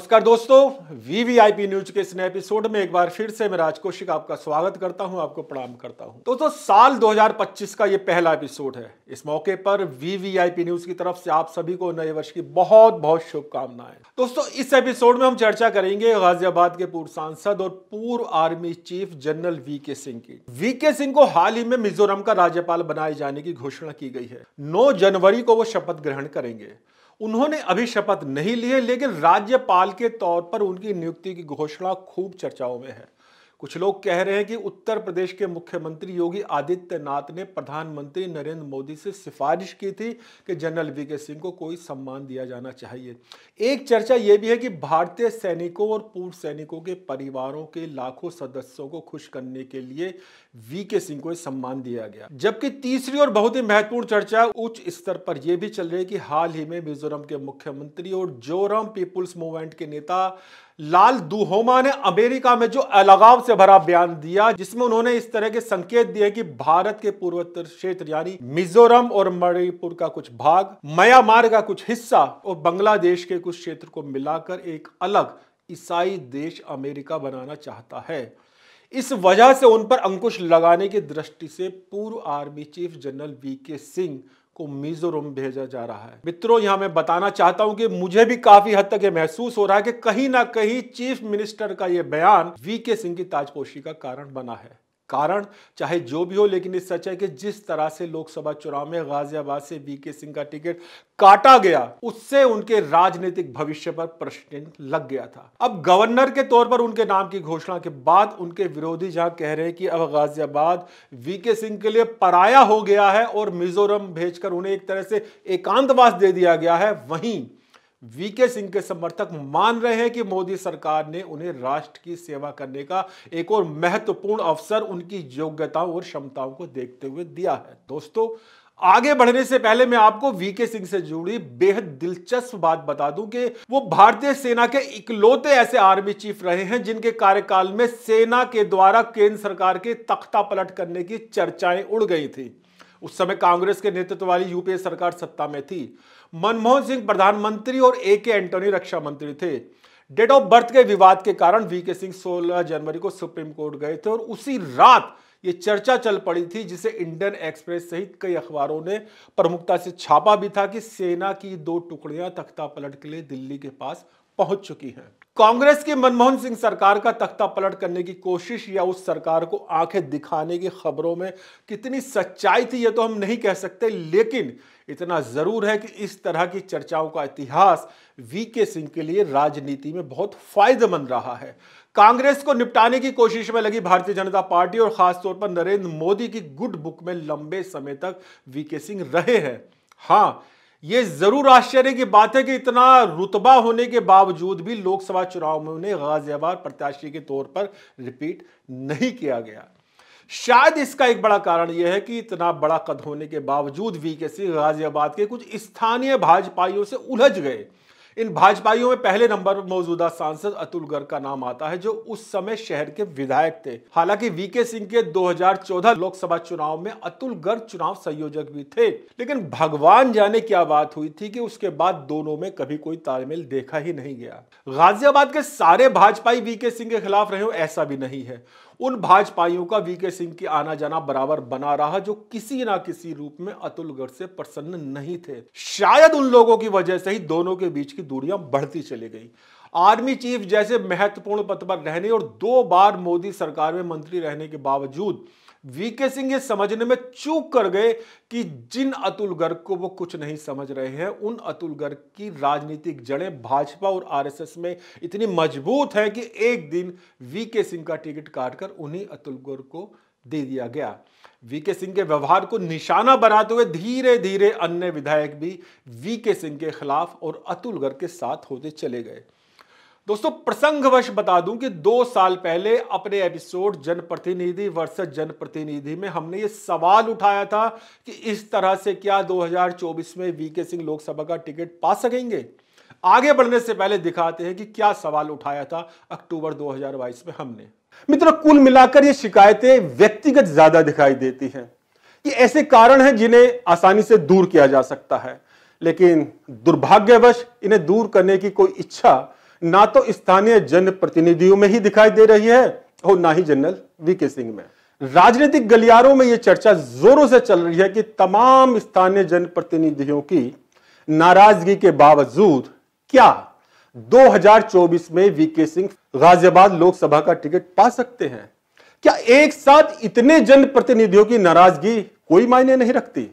नमस्कार दोस्तों, VVIP news के इस नए एपिसोड में एक बार फिर से मैं राज कौशिक आपका स्वागत करता हूं, आपको प्रणाम करता हूं। दोस्तों, साल 2025 का यह पहला एपिसोड है। इस मौके पर वीवीआईपी न्यूज की तरफ से आप सभी को नए वर्ष की बहुत बहुत शुभकामनाएं। दोस्तों, इस एपिसोड में हम चर्चा करेंगे गाजियाबाद के पूर्व सांसद और पूर्व army chief general VK Singh की। वीके सिंह को हाल ही में मिजोरम का राज्यपाल बनाए जाने की घोषणा की गई है। 9 जनवरी को वो शपथ ग्रहण करेंगे। उन्होंने अभी शपथ नहीं ली है, लेकिन राज्यपाल के तौर पर उनकी नियुक्ति की घोषणा खूब चर्चाओं में है। कुछ लोग कह रहे हैं कि उत्तर प्रदेश के मुख्यमंत्री योगी आदित्यनाथ ने प्रधानमंत्री नरेंद्र मोदी से सिफारिश की थी कि जनरल वीके सिंह को कोई सम्मान दिया जाना चाहिए। एक चर्चा यह भी है कि भारतीय सैनिकों और पूर्व सैनिकों के परिवारों के लाखों सदस्यों को खुश करने के लिए वीके सिंह को सम्मान दिया गया। जबकि तीसरी और बहुत ही महत्वपूर्ण चर्चा उच्च स्तर पर यह भी चल रही है कि हाल ही में मिजोरम के मुख्यमंत्री और जोरम पीपुल्स मूवमेंट के नेता लाल दुहोमा ने अमेरिका में जो अलगाव से भरा बयान दिया, जिसमें उन्होंने इस तरह के संकेत दिए कि भारत के पूर्वोत्तर क्षेत्र यानी मिजोरम और मणिपुर का कुछ भाग, म्यांमार का कुछ हिस्सा और बांग्लादेश के कुछ क्षेत्र को मिलाकर एक अलग ईसाई देश अमेरिका बनाना चाहता है। इस वजह से उन पर अंकुश लगाने की दृष्टि से पूर्व army chief general VK Singh को मिजोरम भेजा जा रहा है। मित्रों, यहां मैं बताना चाहता हूं कि मुझे भी काफी हद तक यह महसूस हो रहा है कि कहीं ना कहीं चीफ मिनिस्टर का यह बयान वीके सिंह की ताजपोशी का कारण बना है। कारण चाहे जो भी हो, लेकिन ये सच है कि जिस तरह से लोकसभा चुनाव में गाजियाबाद से वीके सिंह का टिकट काटा गया, उससे उनके राजनीतिक भविष्य पर प्रश्न लग गया था। अब गवर्नर के तौर पर उनके नाम की घोषणा के बाद उनके विरोधी जहां कह रहे हैं कि अब गाजियाबाद वीके सिंह के लिए पराया हो गया है और मिजोरम भेजकर उन्हें एक तरह से एकांतवास दे दिया गया है, वहीं वीके सिंह के समर्थक मान रहे हैं कि मोदी सरकार ने उन्हें राष्ट्र की सेवा करने का एक और महत्वपूर्ण अवसर उनकी योग्यताओं और क्षमताओं को देखते हुए दिया है। दोस्तों, आगे बढ़ने से पहले मैं आपको वीके सिंह से जुड़ी बेहद दिलचस्प बात बता दूं कि वो भारतीय सेना के इकलौते ऐसे आर्मी चीफ रहे हैं जिनके कार्यकाल में सेना के द्वारा केंद्र सरकार के तख्ता पलट करने की चर्चाएं उड़ गई थी। उस समय कांग्रेस के नेतृत्व वाली यूपीए सरकार सत्ता में थी। मनमोहन सिंह प्रधानमंत्री और एके एंटोनी रक्षा मंत्री थे। डेट ऑफ बर्थ के विवाद के कारण वीके सिंह 16 जनवरी को सुप्रीम कोर्ट गए थे और उसी रात ये चर्चा चल पड़ी थी, जिसे इंडियन एक्सप्रेस सहित कई अखबारों ने प्रमुखता से छापा भी था कि सेना की 2 टुकड़ियां तख्ता पलट के लिए दिल्ली के पास पहुंच चुकी हैं। कांग्रेस की मनमोहन सिंह सरकार का तख्ता पलट करने की कोशिश या उस सरकार को आंखें दिखाने की खबरों में कितनी सच्चाई थी यह तो हम नहीं कह सकते, लेकिन इतना जरूर है कि इस तरह की चर्चाओं का इतिहास वीके सिंह के लिए राजनीति में बहुत फायदेमंद रहा है। कांग्रेस को निपटाने की कोशिश में लगी भारतीय जनता पार्टी और खासतौर पर नरेंद्र मोदी की गुड बुक में लंबे समय तक वीके सिंह रहे हैं। हाँ, यह जरूर आश्चर्य की बात है कि इतना रुतबा होने के बावजूद भी लोकसभा चुनाव में उन्हें गाजियाबाद प्रत्याशी के तौर पर रिपीट नहीं किया गया। शायद इसका एक बड़ा कारण यह है कि इतना बड़ा कद होने के बावजूद वीके सिंह गाजियाबाद के कुछ स्थानीय भाजपाइयों से उलझ गए। इन भाजपाइयों में पहले नंबर पर मौजूदा सांसद अतुल गर्ग का नाम आता है, जो उस समय शहर के विधायक थे। हालांकि वीके सिंह के 2014 लोकसभा चुनाव में अतुल गर्ग चुनाव संयोजक भी थे, लेकिन भगवान जाने क्या बात हुई थी कि उसके बाद दोनों में कभी कोई तालमेल देखा ही नहीं गया। गाजियाबाद के सारे भाजपाई वीके सिंह के खिलाफ रहे हो ऐसा भी नहीं है। उन भाजपाइयों का वीके सिंह की आना जाना बराबर बना रहा जो किसी ना किसी रूप में अतुल गर्ग से प्रसन्न नहीं थे। शायद उन लोगों की वजह से ही दोनों के बीच की दूरियां बढ़ती चली गई। आर्मी चीफ जैसे महत्वपूर्ण पद पर रहने और 2 बार मोदी सरकार में मंत्री रहने के बावजूद वीके सिंह ये समझने में चूक कर गए कि जिन अतुल गर्ग को वो कुछ नहीं समझ रहे हैं, उन अतुल गर्ग की राजनीतिक जड़ें भाजपा और आरएसएस में इतनी मजबूत है कि एक दिन वीके सिंह का टिकट काटकर उन्हीं अतुल गर्ग को दे दिया गया। वीके सिंह के व्यवहार को निशाना बनाते हुए धीरे धीरे अन्य विधायक भी वीके सिंह के खिलाफ और अतुल गर्ग के साथ होते चले गए। दोस्तों, प्रसंगवश बता दूं कि 2 साल पहले अपने एपिसोड जनप्रतिनिधि वर्सेस जनप्रतिनिधि में हमने ये सवाल उठाया था कि इस तरह से क्या 2024 में वीके सिंह लोकसभा का टिकट पा सकेंगे। आगे बढ़ने से पहले दिखाते हैं कि क्या सवाल उठाया था अक्टूबर 2022 में हमने। मित्रों, कुल मिलाकर ये शिकायतें व्यक्तिगत ज्यादा दिखाई देती हैं। ये ऐसे कारण हैं जिन्हें आसानी से दूर किया जा सकता है, लेकिन दुर्भाग्यवश इन्हें दूर करने की कोई इच्छा ना तो स्थानीय जनप्रतिनिधियों में ही दिखाई दे रही है और ना ही जनरल वीके सिंह में। राजनीतिक गलियारों में यह चर्चा जोरों से चल रही है कि तमाम स्थानीय जनप्रतिनिधियों की नाराजगी के बावजूद क्या 2024 में वीके सिंह गाजियाबाद लोकसभा का टिकट पा सकते हैं? क्या एक साथ इतने जनप्रतिनिधियों की नाराजगी कोई मायने नहीं रखती?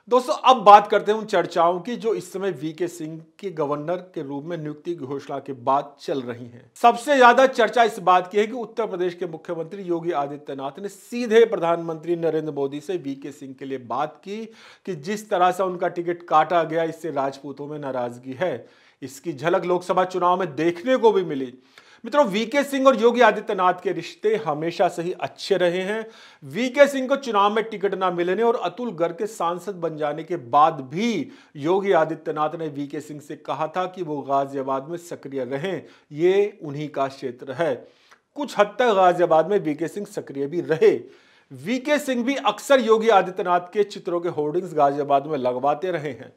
दोस्तों, अब बात करते हैं उन चर्चाओं की जो इस समय वीके सिंह के गवर्नर के रूप में नियुक्ति की घोषणा के बाद चल रही हैं। सबसे ज्यादा चर्चा इस बात की है कि उत्तर प्रदेश के मुख्यमंत्री योगी आदित्यनाथ ने सीधे प्रधानमंत्री नरेंद्र मोदी से वीके सिंह के लिए बात की कि जिस तरह से उनका टिकट काटा गया, इससे राजपूतों में नाराजगी है। इसकी झलक लोकसभा चुनाव में देखने को भी मिली। मित्रों, वीके सिंह और योगी आदित्यनाथ के रिश्ते हमेशा से ही अच्छे रहे हैं। वीके सिंह को चुनाव में टिकट ना मिलने और अतुल गर्ग के सांसद बन जाने के बाद भी योगी आदित्यनाथ ने वीके सिंह से कहा था कि वो गाजियाबाद में सक्रिय रहें, ये उन्हीं का क्षेत्र है। कुछ हद तक गाजियाबाद में वीके सिंह सक्रिय भी रहे। वीके सिंह भी अक्सर योगी आदित्यनाथ के चित्रों के होर्डिंग्स गाजियाबाद में लगवाते रहे हैं।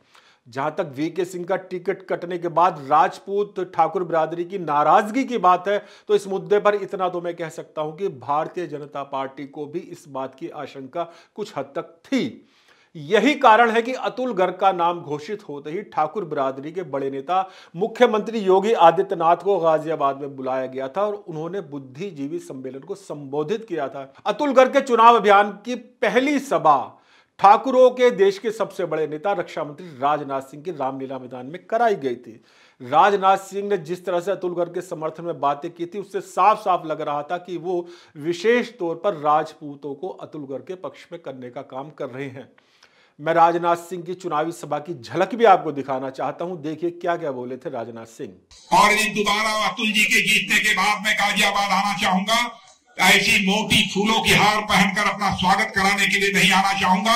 जहां तक वीके सिंह का टिकट कटने के बाद राजपूत ठाकुर बिरादरी की नाराजगी की बात है, तो इस मुद्दे पर इतना तो मैं कह सकता हूं कि भारतीय जनता पार्टी को भी इस बात की आशंका कुछ हद तक थी। यही कारण है कि अतुल गर्ग का नाम घोषित होते ही ठाकुर बिरादरी के बड़े नेता मुख्यमंत्री योगी आदित्यनाथ को गाजियाबाद में बुलाया गया था और उन्होंने बुद्धिजीवी सम्मेलन को संबोधित किया था। अतुल गर्ग के चुनाव अभियान की पहली सभा ठाकुरों के देश के सबसे बड़े नेता रक्षा मंत्री राजनाथ सिंह की रामलीला मैदान में कराई गई थी। राजनाथ सिंह ने जिस तरह से अतुल गर्ग के समर्थन में बातें की थी, उससे साफ साफ लग रहा था कि वो विशेष तौर पर राजपूतों को अतुल गर्ग के पक्ष में करने का काम कर रहे हैं। मैं राजनाथ सिंह की चुनावी सभा की झलक भी आपको दिखाना चाहता हूं। देखिए क्या क्या बोले थे राजनाथ सिंह। और दोबारा अतुल जी के जीतने के बाद मैं गाजियाबाद आना चाहूंगा। ऐसी मोटी फूलों की हार पहनकर अपना स्वागत कराने के लिए नहीं आना चाहूंगा,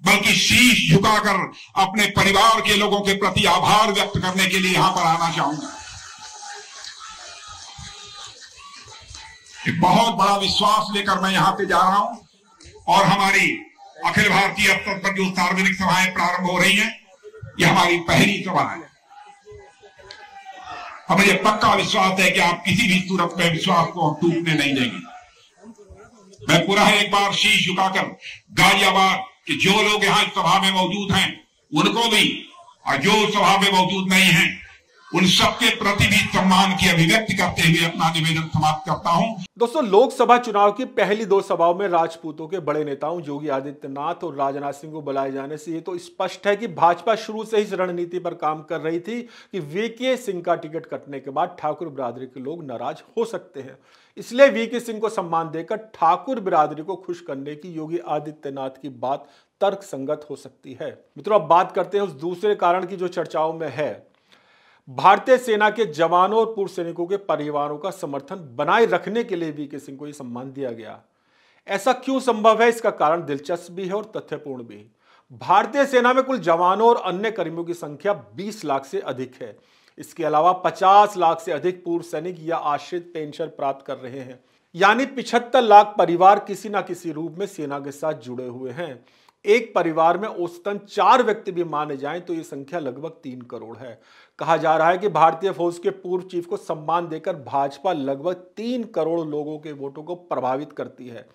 बल्कि शीश झुकाकर अपने परिवार के लोगों के प्रति आभार व्यक्त करने के लिए यहां पर आना चाहूंगा। एक बहुत बड़ा विश्वास लेकर मैं यहां पे जा रहा हूं और हमारी अखिल भारतीय स्तर पर जो सार्वजनिक सभाएं प्रारंभ हो रही हैं, यह हमारी पहली सभा है। और मुझे पक्का विश्वास है कि आप किसी भी सूरत में विश्वास को हम टूटने नहीं देंगे। मैं पूरा एक बार शीश झुकाकर गाजियाबाद के जो लोग यहाँ सभा में मौजूद हैं उनको भी, और जो सभा में मौजूद नहीं हैं उन सबके प्रति भी सम्मान की अभिव्यक्ति करते हुए अपना निवेदन समाप्त करता हूं। दोस्तों, लोकसभा चुनाव की पहली दो सभाओं में राजपूतों के बड़े नेताओं योगी आदित्यनाथ और राजनाथ सिंह को बुलाए जाने से ये तो स्पष्ट है कि भाजपा शुरू से ही इस रणनीति पर काम कर रही थी कि वीके सिंह का टिकट कटने के बाद ठाकुर बिरादरी के लोग नाराज हो सकते हैं। इसलिए वीके सिंह को सम्मान देकर ठाकुर बिरादरी को खुश करने की योगी आदित्यनाथ की बात तर्कसंगत हो सकती है। मित्रों, अब बात करते हैं उस दूसरे कारण की जो चर्चाओं में है। भारतीय सेना के जवानों और पूर्व सैनिकों के परिवारों का समर्थन बनाए रखने के लिए वीके सिंह को यह सम्मान दिया गया। ऐसा क्यों संभव है? इसका कारण दिलचस्प भी है और तथ्यपूर्ण भी। भारतीय सेना में कुल जवानों और अन्य कर्मियों की संख्या 20 लाख से अधिक है। इसके अलावा 50 लाख से अधिक पूर्व सैनिक या आश्रित पेंशन प्राप्त कर रहे हैं, यानी 75 लाख परिवार किसी न किसी रूप में सेना के साथ जुड़े हुए हैं। एक परिवार में औसतन 4 व्यक्ति भी माने जाएं तो ये संख्या लगभग 3 करोड़ है। कहा जा रहा है कि भारतीय फौज के पूर्व चीफ को सम्मान देकर भाजपा लगभग 3 करोड़ लोगों के वोटों को प्रभावित करती है।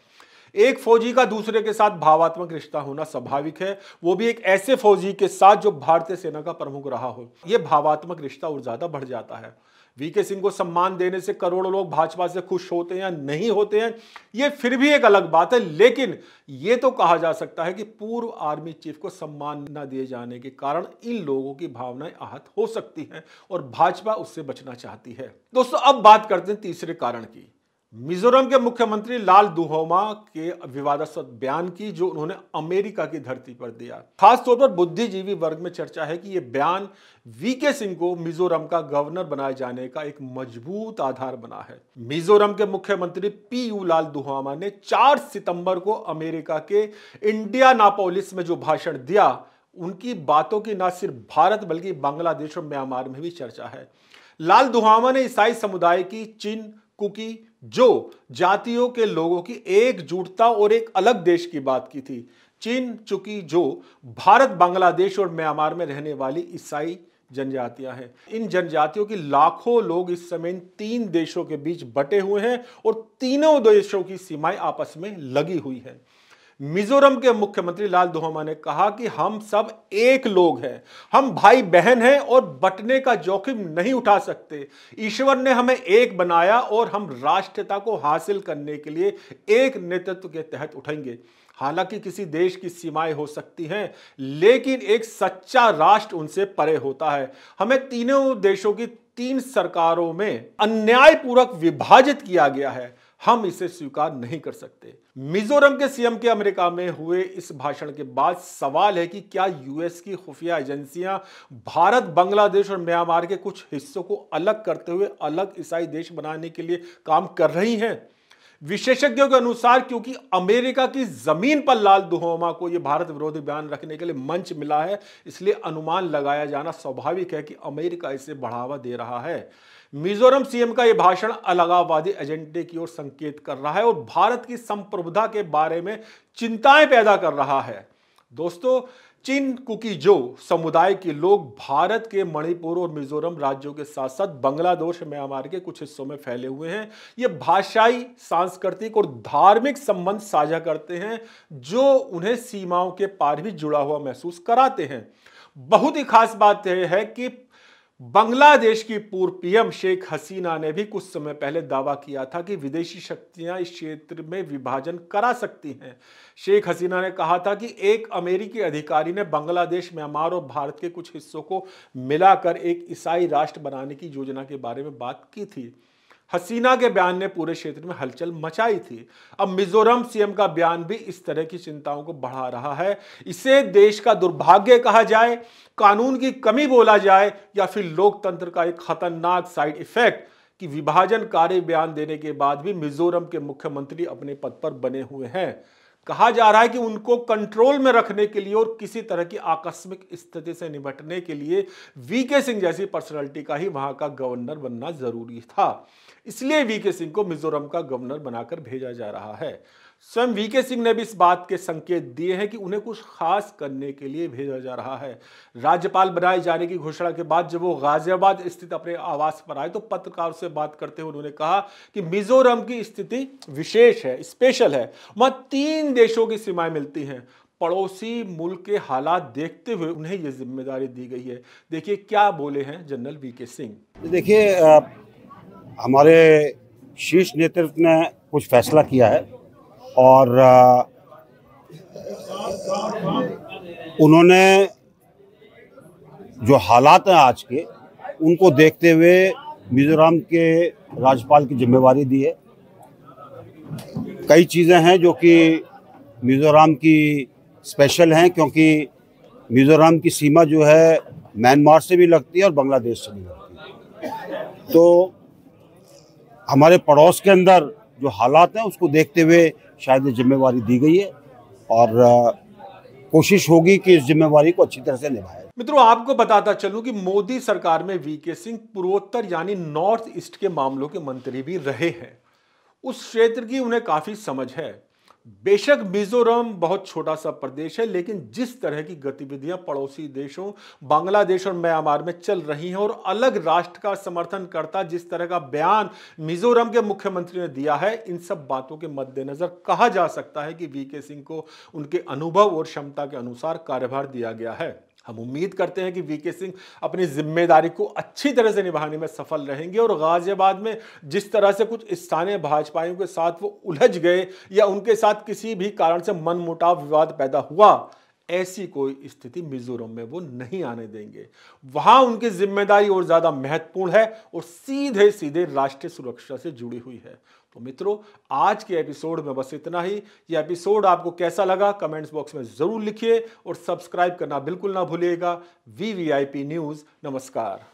एक फौजी का दूसरे के साथ भावात्मक रिश्ता होना स्वाभाविक है, वो भी एक ऐसे फौजी के साथ जो भारतीय सेना का प्रमुख रहा हो। यह भावात्मक रिश्ता और ज्यादा बढ़ जाता है। वीके सिंह को सम्मान देने से करोड़ों लोग भाजपा से खुश होते हैं या नहीं होते हैं, यह फिर भी एक अलग बात है। लेकिन यह तो कहा जा सकता है कि पूर्व आर्मी चीफ को सम्मान न दिए जाने के कारण इन लोगों की भावनाएं आहत हो सकती हैं और भाजपा उससे बचना चाहती है। दोस्तों, अब बात करते हैं तीसरे कारण की। मिजोरम के मुख्यमंत्री लाल दुहोमा के विवादास्पद बयान की जो उन्होंने अमेरिका की धरती पर दिया। खासतौर पर बुद्धिजीवी वर्ग में चर्चा है कि यह बयान वीके सिंह को मिजोरम का गवर्नर बनाए जाने का एक मजबूत आधार बना है। मिजोरम के मुख्यमंत्री पीयू लाल दुहोमा ने 4 सितंबर को अमेरिका के इंडियानापोलिस में जो भाषण दिया, उनकी बातों की न सिर्फ भारत बल्कि बांग्लादेश और म्यांमार में भी चर्चा है। लाल दुहोमा ने ईसाई समुदाय की चिन कुकी जो जातियों के लोगों की एकजुटता और एक अलग देश की बात की थी। चीन चुकी जो भारत, बांग्लादेश और म्यांमार में रहने वाली ईसाई जनजातियां हैं। इन जनजातियों की लाखों लोग इस समय इन 3 देशों के बीच बटे हुए हैं और तीनों देशों की सीमाएं आपस में लगी हुई हैं। मिजोरम के मुख्यमंत्री लाल दुहोमा ने कहा कि हम सब एक लोग हैं, हम भाई बहन हैं और बंटने का जोखिम नहीं उठा सकते। ईश्वर ने हमें एक बनाया और हम राष्ट्रीयता को हासिल करने के लिए एक नेतृत्व के तहत उठेंगे। हालांकि किसी देश की सीमाएं हो सकती हैं, लेकिन एक सच्चा राष्ट्र उनसे परे होता है। हमें तीनों देशों की 3 सरकारों में अन्यायपूर्वक विभाजित किया गया है, हम इसे स्वीकार नहीं कर सकते। मिजोरम के सीएम के अमेरिका में हुए इस भाषण के बाद सवाल है कि क्या यूएस की खुफिया एजेंसियां भारत, बांग्लादेश और म्यांमार के कुछ हिस्सों को अलग करते हुए अलग ईसाई देश बनाने के लिए काम कर रही हैं? विशेषज्ञों के अनुसार क्योंकि अमेरिका की जमीन पर लाल दुहोमा को यह भारत विरोधी बयान रखने के लिए मंच मिला है, इसलिए अनुमान लगाया जाना स्वाभाविक है कि अमेरिका इसे बढ़ावा दे रहा है। मिजोरम सीएम का यह भाषण अलगाववादी एजेंडे की ओर संकेत कर रहा है और भारत की संप्रभुता के बारे में चिंताएं पैदा कर रहा है। दोस्तों, चिनकुकी-जो समुदाय के लोग भारत के मणिपुर और मिजोरम राज्यों के साथ साथ बांग्लादेश और म्यांमार के कुछ हिस्सों में फैले हुए हैं। ये भाषाई, सांस्कृतिक और धार्मिक संबंध साझा करते हैं जो उन्हें सीमाओं के पार भी जुड़ा हुआ महसूस कराते हैं। बहुत ही खास बात यह है कि बांग्लादेश की पूर्व पीएम शेख हसीना ने भी कुछ समय पहले दावा किया था कि विदेशी शक्तियां इस क्षेत्र में विभाजन करा सकती हैं। शेख हसीना ने कहा था कि एक अमेरिकी अधिकारी ने बांग्लादेश, म्यांमार और भारत के कुछ हिस्सों को मिलाकर एक ईसाई राष्ट्र बनाने की योजना के बारे में बात की थी। हसीना के बयान ने पूरे क्षेत्र में हलचल मचाई थी। अब मिजोरम सीएम का बयान भी इस तरह की चिंताओं को बढ़ा रहा है। इसे देश का दुर्भाग्य कहा जाए, कानून की कमी बोला जाए या फिर लोकतंत्र का एक खतरनाक साइड इफेक्ट कि विभाजनकारी बयान देने के बाद भी मिजोरम के मुख्यमंत्री अपने पद पर बने हुए हैं। कहा जा रहा है कि उनको कंट्रोल में रखने के लिए और किसी तरह की आकस्मिक स्थिति से निपटने के लिए वीके सिंह जैसी पर्सनालिटी का ही वहां का गवर्नर बनना जरूरी था। इसलिए वीके सिंह को मिजोरम का गवर्नर बनाकर भेजा जा रहा है। स्वयं वीके सिंह ने भी इस बात के संकेत दिए हैं कि उन्हें कुछ खास करने के लिए भेजा जा रहा है। राज्यपाल बनाए जाने की घोषणा के बाद जब वो गाजियाबाद स्थित अपने आवास पर आए तो पत्रकारों से बात करते हुए उन्होंने कहा कि मिजोरम की स्थिति विशेष है, स्पेशल है। वहां 3 देशों की सीमाएं मिलती हैं। पड़ोसी मुल्क के हालात देखते हुए उन्हें यह जिम्मेदारी दी गई है। देखिए क्या बोले हैं जनरल वीके सिंह। देखिए, हमारे शीर्ष नेतृत्व ने कुछ फैसला किया है और उन्होंने जो हालात हैं आज के, उनको देखते हुए मिजोरम के राज्यपाल की जिम्मेवारी दी है। कई चीज़ें हैं जो कि मिजोरम की स्पेशल हैं, क्योंकि मिजोरम की सीमा जो है म्यांमार से भी लगती है और बांग्लादेश से भी लगती है। तो हमारे पड़ोस के अंदर जो हालात हैं उसको देखते हुए शायद ये जिम्मेवारी दी गई है और कोशिश होगी कि इस जिम्मेवारी को अच्छी तरह से निभाएं। मित्रों, आपको बताता चलूं कि मोदी सरकार में वीके सिंह पूर्वोत्तर यानी नॉर्थ ईस्ट के मामलों के मंत्री भी रहे हैं। उस क्षेत्र की उन्हें काफी समझ है। बेशक मिजोरम बहुत छोटा सा प्रदेश है, लेकिन जिस तरह की गतिविधियां पड़ोसी देशों बांग्लादेश और म्यांमार में चल रही हैं और अलग राष्ट्र का समर्थन करता जिस तरह का बयान मिजोरम के मुख्यमंत्री ने दिया है, इन सब बातों के मद्देनजर कहा जा सकता है कि वीके सिंह को उनके अनुभव और क्षमता के अनुसार कार्यभार दिया गया है। हम उम्मीद करते हैं कि वीके सिंह अपनी जिम्मेदारी को अच्छी तरह से निभाने में सफल रहेंगे और गाजियाबाद में जिस तरह से कुछ स्थानीय भाजपाइयों के साथ वो उलझ गए या उनके साथ किसी भी कारण से मनमुटाव, विवाद पैदा हुआ, ऐसी कोई स्थिति मिजोरम में वो नहीं आने देंगे। वहां उनकी जिम्मेदारी और ज्यादा महत्वपूर्ण है और सीधे सीधे राष्ट्रीय सुरक्षा से जुड़ी हुई है। तो मित्रों, आज के एपिसोड में बस इतना ही। यह एपिसोड आपको कैसा लगा कमेंट्स बॉक्स में जरूर लिखिए और सब्सक्राइब करना बिल्कुल ना भूलिएगा। VVIP news. नमस्कार।